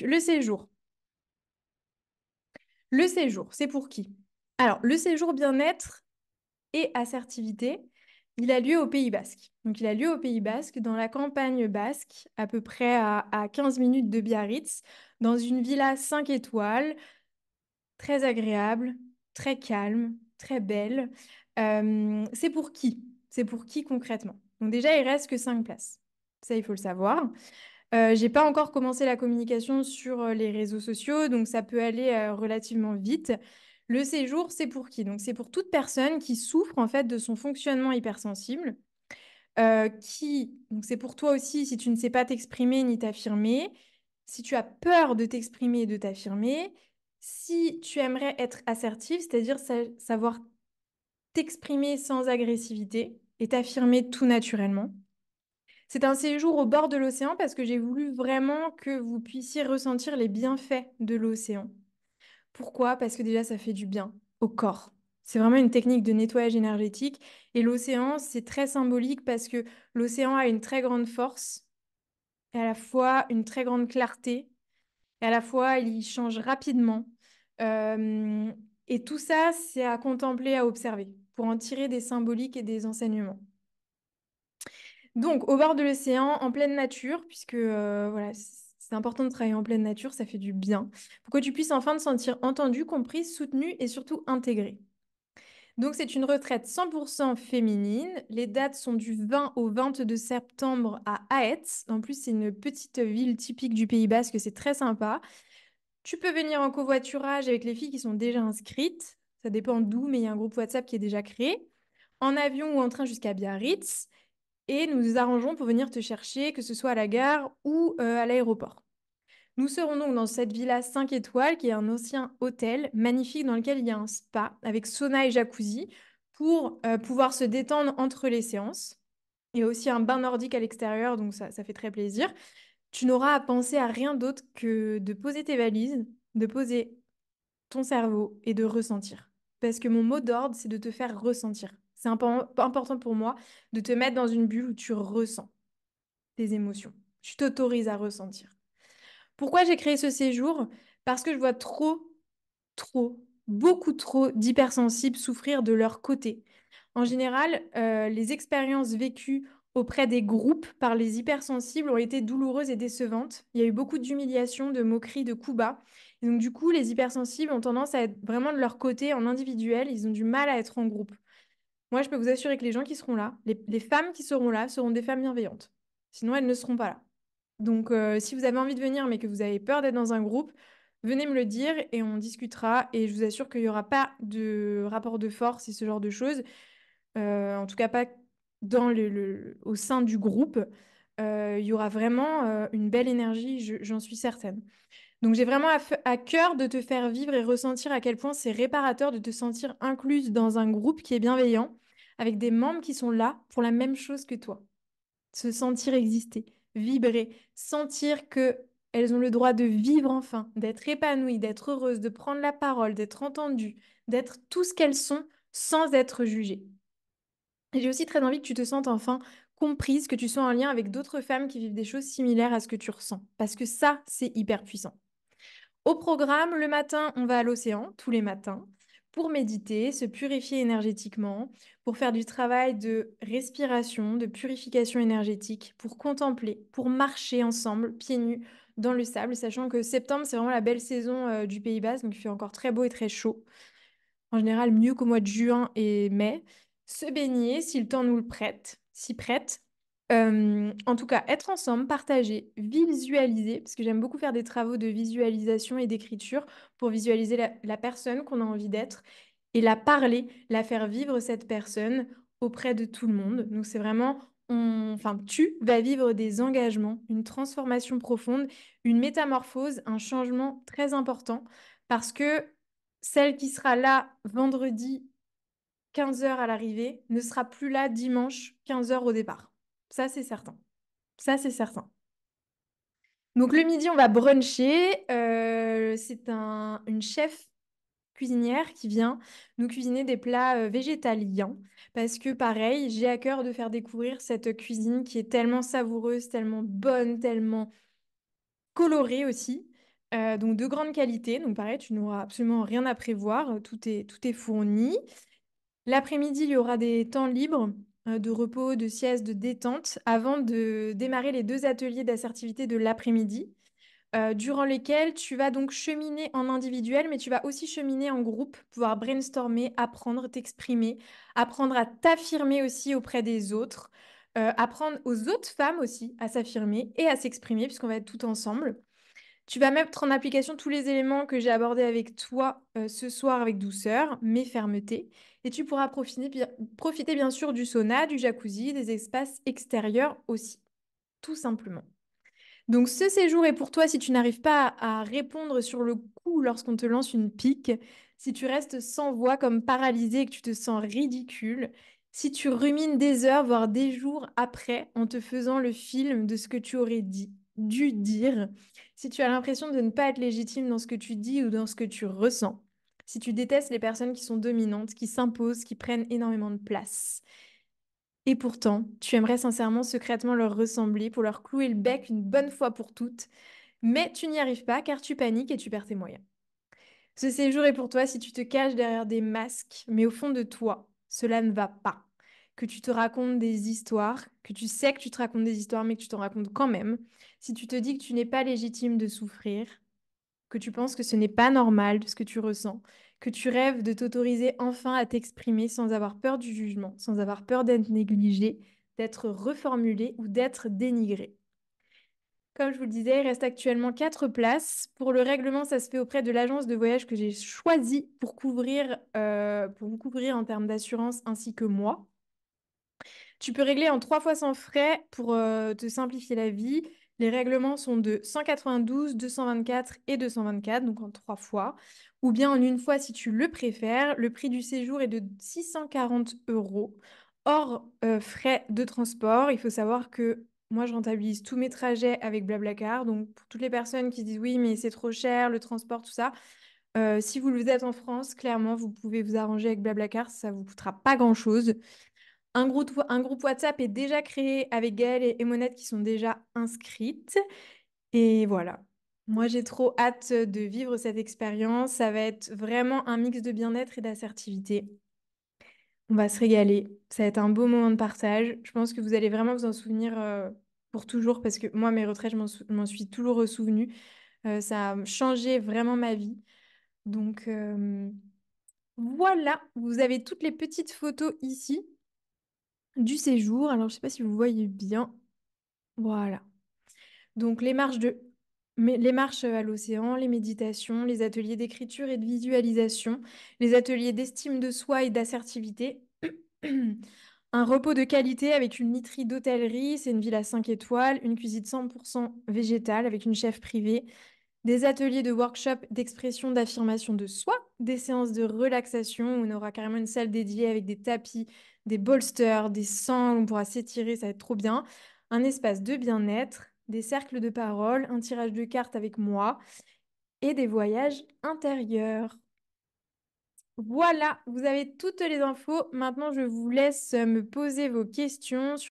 Le séjour. Le séjour, c'est pour qui? Alors, le séjour bien-être et assertivité, il a lieu au Pays Basque. Donc, il a lieu au Pays Basque, dans la campagne basque, à peu près à 15 minutes de Biarritz, dans une villa 5 étoiles, très agréable, très calme, très belle. C'est pour qui? C'est pour qui concrètement? Donc, déjà, il reste que 5 places. Ça, il faut le savoir. J'ai pas encore commencé la communication sur les réseaux sociaux, donc ça peut aller relativement vite. Le séjour, c'est pour qui? Donc c'est pour toute personne qui souffre en fait de son fonctionnement hypersensible, donc c'est pour toi aussi si tu ne sais pas t'exprimer ni t'affirmer, si tu as peur de t'exprimer et de t'affirmer, si tu aimerais être assertif, c'est-à-dire savoir t'exprimer sans agressivité et t'affirmer tout naturellement. C'est un séjour au bord de l'océan parce que j'ai voulu vraiment que vous puissiez ressentir les bienfaits de l'océan. Pourquoi? Parce que déjà, ça fait du bien au corps. C'est vraiment une technique de nettoyage énergétique. Et l'océan, c'est très symbolique parce que l'océan a une très grande force et à la fois une très grande clarté et à la fois il change rapidement. Euh, et tout ça, c'est à contempler, à observer pour en tirer des symboliques et des enseignements. Donc, au bord de l'océan, en pleine nature, puisque voilà, c'est important de travailler en pleine nature, ça fait du bien, pour que tu puisses enfin te sentir entendue, comprise, soutenue et surtout intégrée. Donc, c'est une retraite 100% féminine. Les dates sont du 20 au 22 septembre à Aets. En plus, c'est une petite ville typique du Pays Basque, c'est très sympa. Tu peux venir en covoiturage avec les filles qui sont déjà inscrites. Ça dépend d'où, mais il y a un groupe WhatsApp qui est déjà créé. En avion ou en train jusqu'à Biarritz et nous nous arrangeons pour venir te chercher, que ce soit à la gare ou à l'aéroport. Nous serons donc dans cette villa 5 étoiles qui est un ancien hôtel magnifique dans lequel il y a un spa avec sauna et jacuzzi pour pouvoir se détendre entre les séances. Il y a aussi un bain nordique à l'extérieur, donc ça fait très plaisir. Tu n'auras à penser à rien d'autre que de poser tes valises, de poser ton cerveau et de ressentir. Parce que mon mot d'ordre, c'est de te faire ressentir. C'est important pour moi de te mettre dans une bulle où tu ressens tes émotions. Tu t'autorises à ressentir. Pourquoi j'ai créé ce séjour? Parce que je vois beaucoup trop d'hypersensibles souffrir de leur côté. En général, les expériences vécues auprès des groupes par les hypersensibles ont été douloureuses et décevantes. Il y a eu beaucoup d'humiliation, de moqueries, de coups bas. Et donc, du coup, les hypersensibles ont tendance à être vraiment de leur côté en individuel. Ils ont du mal à être en groupe. Moi, je peux vous assurer que les gens qui seront là, les femmes qui seront là, seront des femmes bienveillantes. Sinon, elles ne seront pas là. Donc, si vous avez envie de venir, mais que vous avez peur d'être dans un groupe, venez me le dire et on discutera. Et je vous assure qu'il n'y aura pas de rapport de force et ce genre de choses. En tout cas, pas au sein du groupe. Il y aura vraiment une belle énergie, j'en suis certaine. Donc, j'ai vraiment à cœur de te faire vivre et ressentir à quel point c'est réparateur de te sentir incluse dans un groupe qui est bienveillant, avec des membres qui sont là pour la même chose que toi. Se sentir exister, vibrer, sentir que elles ont le droit de vivre enfin, d'être épanouies, d'être heureuses, de prendre la parole, d'être entendues, d'être tout ce qu'elles sont sans être jugées. Et j'ai aussi très envie que tu te sentes enfin comprise, que tu sois en lien avec d'autres femmes qui vivent des choses similaires à ce que tu ressens. Parce que ça, c'est hyper puissant. Au programme, le matin, on va à l'océan, tous les matins, pour méditer, se purifier énergétiquement, pour faire du travail de respiration, de purification énergétique, pour contempler, pour marcher ensemble, pieds nus, dans le sable, sachant que septembre, c'est vraiment la belle saison du Pays Basque, donc il fait encore très beau et très chaud. En général, mieux qu'au mois de juin et mai. Se baigner, si le temps nous le prête, s'y prête. En tout cas, être ensemble, partager, visualiser, parce que j'aime beaucoup faire des travaux de visualisation et d'écriture pour visualiser la personne qu'on a envie d'être et la parler, la faire vivre cette personne auprès de tout le monde. Donc c'est vraiment, enfin, tu vas vivre des engagements, une transformation profonde, une métamorphose, un changement très important parce que celle qui sera là vendredi 15 heures à l'arrivée ne sera plus là dimanche 15 heures au départ. Ça, c'est certain. Ça, c'est certain. Donc le midi, on va bruncher. C'est une chef cuisinière qui vient nous cuisiner des plats végétaliens. Parce que pareil, j'ai à cœur de faire découvrir cette cuisine qui est tellement savoureuse, tellement bonne, tellement colorée aussi. donc de grande qualité. Donc pareil, tu n'auras absolument rien à prévoir. Tout est fourni. L'après-midi, il y aura des temps libres de repos, de sieste, de détente avant de démarrer les deux ateliers d'assertivité de l'après-midi, durant lesquels tu vas donc cheminer en individuel, mais tu vas aussi cheminer en groupe, pouvoir brainstormer, apprendre, t'exprimer, apprendre à t'affirmer aussi auprès des autres, apprendre aux autres femmes aussi à s'affirmer et à s'exprimer, puisqu'on va être tout ensemble. Tu vas mettre en application tous les éléments que j'ai abordés avec toi ce soir avec douceur, mais fermeté. Et tu pourras profiter bien sûr du sauna, du jacuzzi, des espaces extérieurs aussi, tout simplement. Donc ce séjour est pour toi si tu n'arrives pas à répondre sur le coup lorsqu'on te lance une pique, si tu restes sans voix comme paralysé et que tu te sens ridicule, si tu rumines des heures, voire des jours après en te faisant le film de ce que tu aurais dû dire, si tu as l'impression de ne pas être légitime dans ce que tu dis ou dans ce que tu ressens, si tu détestes les personnes qui sont dominantes, qui s'imposent, qui prennent énormément de place. Et pourtant, tu aimerais sincèrement, secrètement leur ressembler pour leur clouer le bec une bonne fois pour toutes, mais tu n'y arrives pas car tu paniques et tu perds tes moyens. Ce séjour est pour toi si tu te caches derrière des masques, mais au fond de toi, cela ne va pas. Que tu te racontes des histoires, que tu sais que tu te racontes des histoires, mais que tu t'en racontes quand même. Si tu te dis que tu n'es pas légitime de souffrir, que tu penses que ce n'est pas normal de ce que tu ressens, que tu rêves de t'autoriser enfin à t'exprimer sans avoir peur du jugement, sans avoir peur d'être négligé, d'être reformulé ou d'être dénigré. Comme je vous le disais, il reste actuellement 4 places. Pour le règlement, ça se fait auprès de l'agence de voyage que j'ai choisie pour vous couvrir en termes d'assurance ainsi que moi. Tu peux régler en 3 fois sans frais pour te simplifier la vie. Les règlements sont de 192, 224 et 224, donc en 3 fois. Ou bien en une fois si tu le préfères. Le prix du séjour est de 640 euros, hors frais de transport. Il faut savoir que moi, je rentabilise tous mes trajets avec Blablacar. Donc, pour toutes les personnes qui disent oui, mais c'est trop cher, le transport, tout ça, si vous le êtes en France, clairement, vous pouvez vous arranger avec Blablacar. Ça vous coûtera pas grand-chose. Un groupe WhatsApp est déjà créé avec Gaëlle et Monette qui sont déjà inscrites. Et voilà. Moi, j'ai trop hâte de vivre cette expérience. Ça va être vraiment un mix de bien-être et d'assertivité. On va se régaler. Ça va être un beau moment de partage. Je pense que vous allez vraiment vous en souvenir pour toujours parce que moi, mes retraites, je m'en suis toujours souvenue. Ça a changé vraiment ma vie. Donc, voilà. Vous avez toutes les petites photos ici du séjour. Alors, je ne sais pas si vous voyez bien. Voilà. Donc les marches à l'océan, les méditations, les ateliers d'écriture et de visualisation, les ateliers d'estime de soi et d'assertivité. Un repos de qualité avec une literie d'hôtellerie, c'est une ville à 5 étoiles, une cuisine 100% végétale avec une chef privée, des ateliers de workshop d'expression, d'affirmation de soi, des séances de relaxation où on aura carrément une salle dédiée avec des tapis, des bolsters, des sangles, on pourra s'étirer, ça va être trop bien. Un espace de bien-être, des cercles de parole, un tirage de cartes avec moi et des voyages intérieurs. Voilà, vous avez toutes les infos. Maintenant, je vous laisse me poser vos questions